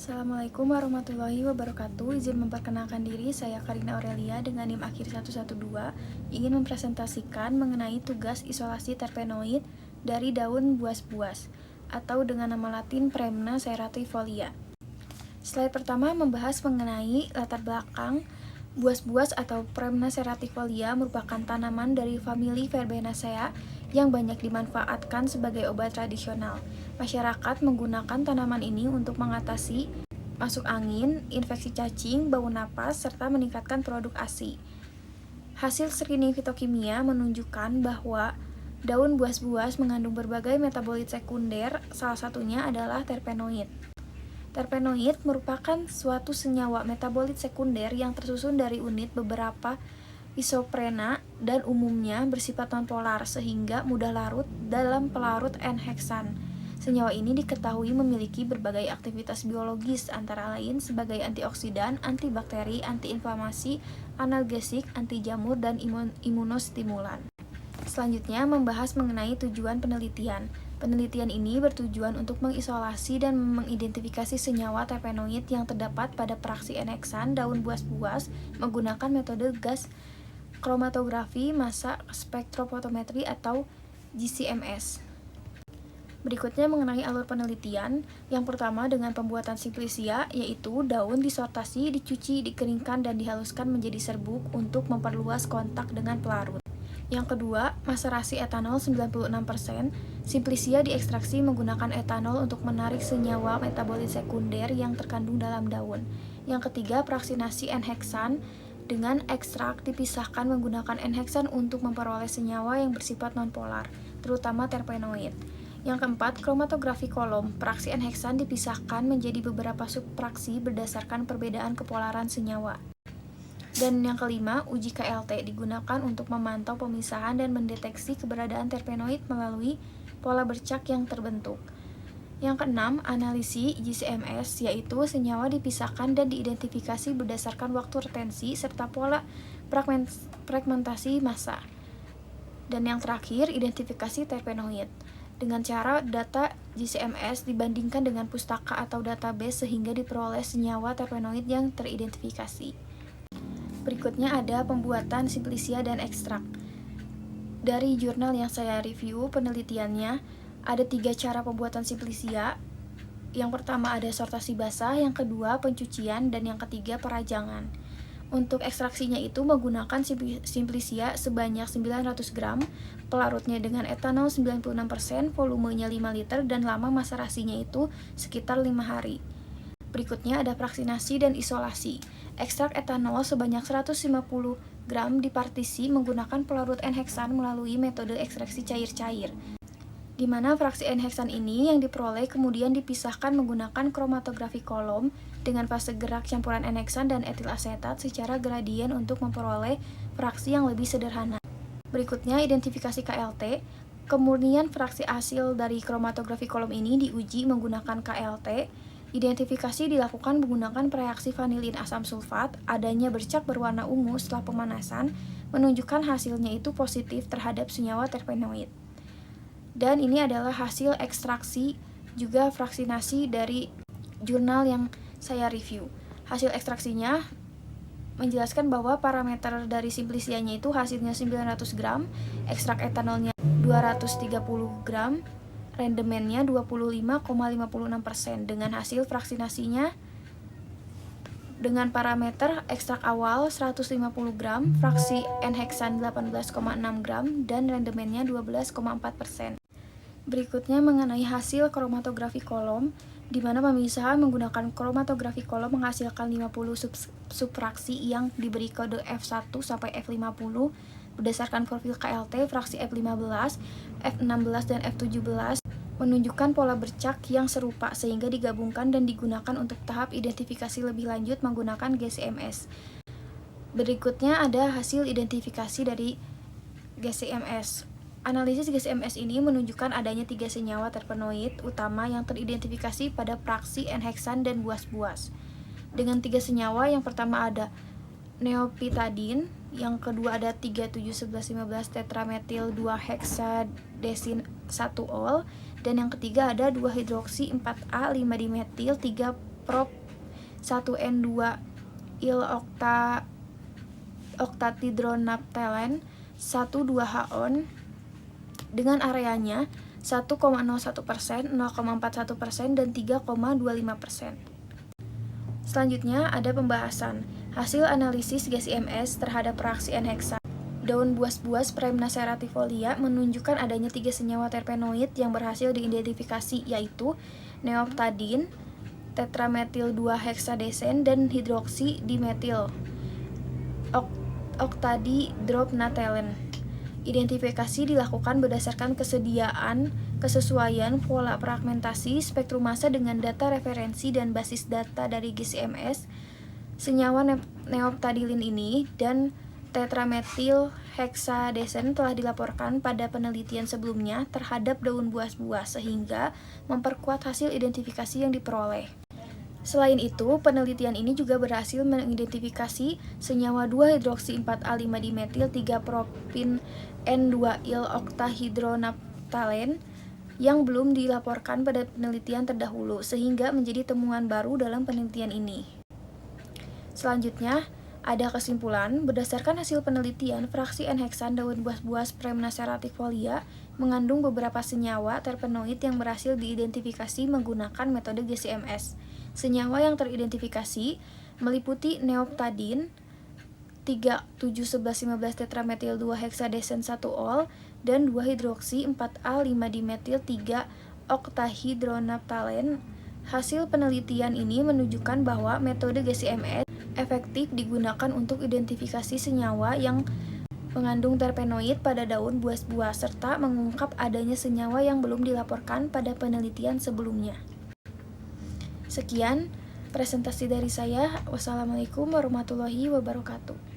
Assalamualaikum warahmatullahi wabarakatuh. Izin memperkenalkan diri, saya Karina Aurelia dengan NIM akhir 112, ingin mempresentasikan mengenai tugas isolasi terpenoid dari daun buas-buas atau dengan nama latin Premna ceratifolia. Slide pertama membahas mengenai latar belakang. Buas-buas atau Premna ceratifolia merupakan tanaman dari famili Verbenaceae yang banyak dimanfaatkan sebagai obat tradisional. Masyarakat menggunakan tanaman ini untuk mengatasi masuk angin, infeksi cacing, bau napas, serta meningkatkan produk ASI. Hasil screening fitokimia menunjukkan bahwa daun buas-buas mengandung berbagai metabolit sekunder, salah satunya adalah terpenoid. Terpenoid merupakan suatu senyawa metabolit sekunder yang tersusun dari unit beberapa isoprena dan umumnya bersifat nonpolar sehingga mudah larut dalam pelarut N-heksan. Senyawa ini diketahui memiliki berbagai aktivitas biologis antara lain sebagai antioksidan, antibakteri, antiinflamasi, analgesik, anti jamur, dan imunostimulan. Selanjutnya membahas mengenai tujuan penelitian. Penelitian ini bertujuan untuk mengisolasi dan mengidentifikasi senyawa terpenoid yang terdapat pada praksi N-heksan daun buas-buas menggunakan metode gas kromatografi massa spektrofotometri atau GCMS. Berikutnya mengenai alur penelitian. Yang pertama dengan pembuatan simplicia, yaitu daun disortasi, dicuci, dikeringkan, dan dihaluskan menjadi serbuk untuk memperluas kontak dengan pelarut. Yang kedua, maserasi etanol 96%. Simplicia diekstraksi menggunakan etanol untuk menarik senyawa metabolit sekunder yang terkandung dalam daun. Yang ketiga, fraksinasi N-heksan dengan ekstrak dipisahkan menggunakan N-heksan untuk memperoleh senyawa yang bersifat nonpolar, terutama terpenoid. Yang keempat, kromatografi kolom. Praksi N-heksan dipisahkan menjadi beberapa subpraksi berdasarkan perbedaan kepolaran senyawa. Dan yang kelima, uji KLT digunakan untuk memantau pemisahan dan mendeteksi keberadaan terpenoid melalui pola bercak yang terbentuk. Yang keenam, analisis GCMS, yaitu senyawa dipisahkan dan diidentifikasi berdasarkan waktu retensi serta pola fragmentasi massa. Dan yang terakhir, identifikasi terpenoid dengan cara data GCMS dibandingkan dengan pustaka atau database sehingga diperoleh senyawa terpenoid yang teridentifikasi. Berikutnya ada pembuatan simplicia dan ekstrak. Dari jurnal yang saya review penelitiannya, ada 3 cara pembuatan simplicia. Yang pertama ada sortasi basah, yang kedua pencucian, dan yang ketiga perajangan. Untuk ekstraksinya itu menggunakan simplicia sebanyak 900 gram, pelarutnya dengan etanol 96%, volumenya 5 liter, dan lama maserasinya itu sekitar 5 hari. Berikutnya ada fraksinasi dan isolasi. Ekstrak etanol sebanyak 150 gram dipartisi menggunakan pelarut N-heksan melalui metode ekstraksi cair-cair, di mana fraksi N-heksan ini yang diperoleh kemudian dipisahkan menggunakan kromatografi kolom dengan fase gerak campuran N-heksan dan etil asetat secara gradien untuk memperoleh fraksi yang lebih sederhana. Berikutnya identifikasi KLT. Kemudian fraksi hasil dari kromatografi kolom ini diuji menggunakan KLT. Identifikasi dilakukan menggunakan reaksi vanilin asam sulfat. Adanya bercak berwarna ungu setelah pemanasan menunjukkan hasilnya itu positif terhadap senyawa terpenoid. Dan ini adalah hasil ekstraksi juga fraksinasi dari jurnal yang saya review. Hasil ekstraksinya menjelaskan bahwa parameter dari simplicianya itu hasilnya 900 gram, ekstrak etanolnya 230 gram, rendemennya 25,56% dengan hasil fraksinasinya dengan parameter ekstrak awal 150 gram, fraksi N-heksan 18,6 gram, dan rendemennya 12,4%. Berikutnya mengenai hasil kromatografi kolom, di mana pemisahan menggunakan kromatografi kolom menghasilkan 50 subfraksi yang diberi kode F1 sampai F50 berdasarkan profil KLT fraksi F15, F16, dan F17 menunjukkan pola bercak yang serupa sehingga digabungkan dan digunakan untuk tahap identifikasi lebih lanjut menggunakan GCMS. Berikutnya ada hasil identifikasi dari GCMS. Analisis GCMS ini menunjukkan adanya 3 senyawa terpenoid utama yang teridentifikasi pada praksi N-heksan dan buas-buas. Dengan 3 senyawa, yang pertama ada neopitadin, yang kedua ada 3,7,11,15 tetrametil 2 heksadesin 1-ol, dan yang ketiga ada 2 hidroksi 4A 5 dimetil 3 prop 1N2 il octatidronaphthalene 1,2-HON dengan areanya 1,01%, 0,41%, dan 3,25%. Selanjutnya ada pembahasan hasil analisis GCMS terhadap reaksi N-heksa. Daun buas-buas Premna ceratifolia menunjukkan adanya 3 senyawa terpenoid yang berhasil diidentifikasi, yaitu neoptadin, tetrametil 2-heksadesen, dan hidroksi dimetil octadidropnatelen. Identifikasi dilakukan berdasarkan kesesuaian pola fragmentasi spektrum massa dengan data referensi dan basis data dari GCMS. Senyawa neoptadilin ini dan tetrametil heksadesen telah dilaporkan pada penelitian sebelumnya terhadap daun buah-buah sehingga memperkuat hasil identifikasi yang diperoleh. Selain itu, penelitian ini juga berhasil mengidentifikasi senyawa 2-hidroksi-4-A-5-dimetil 3-propin N2-il octahidronaphthalene yang belum dilaporkan pada penelitian terdahulu, sehingga menjadi temuan baru dalam penelitian ini. Selanjutnya, ada kesimpulan, berdasarkan hasil penelitian, fraksi N-heksan daun buah-buah Premna ceratifolia mengandung beberapa senyawa terpenoid yang berhasil diidentifikasi menggunakan metode GCMS. Senyawa yang teridentifikasi meliputi neoptadin 3,7,11,15 tetrametil 2-heksadesen 1-ol dan 2-hidroksi-4-A-5-dimetil 3-octahidronaphthalene. Hasil penelitian ini menunjukkan bahwa metode GCMS efektif digunakan untuk identifikasi senyawa yang mengandung terpenoid pada daun buah-buah serta mengungkap adanya senyawa yang belum dilaporkan pada penelitian sebelumnya. Sekian presentasi dari saya. Wassalamualaikum warahmatullahi wabarakatuh.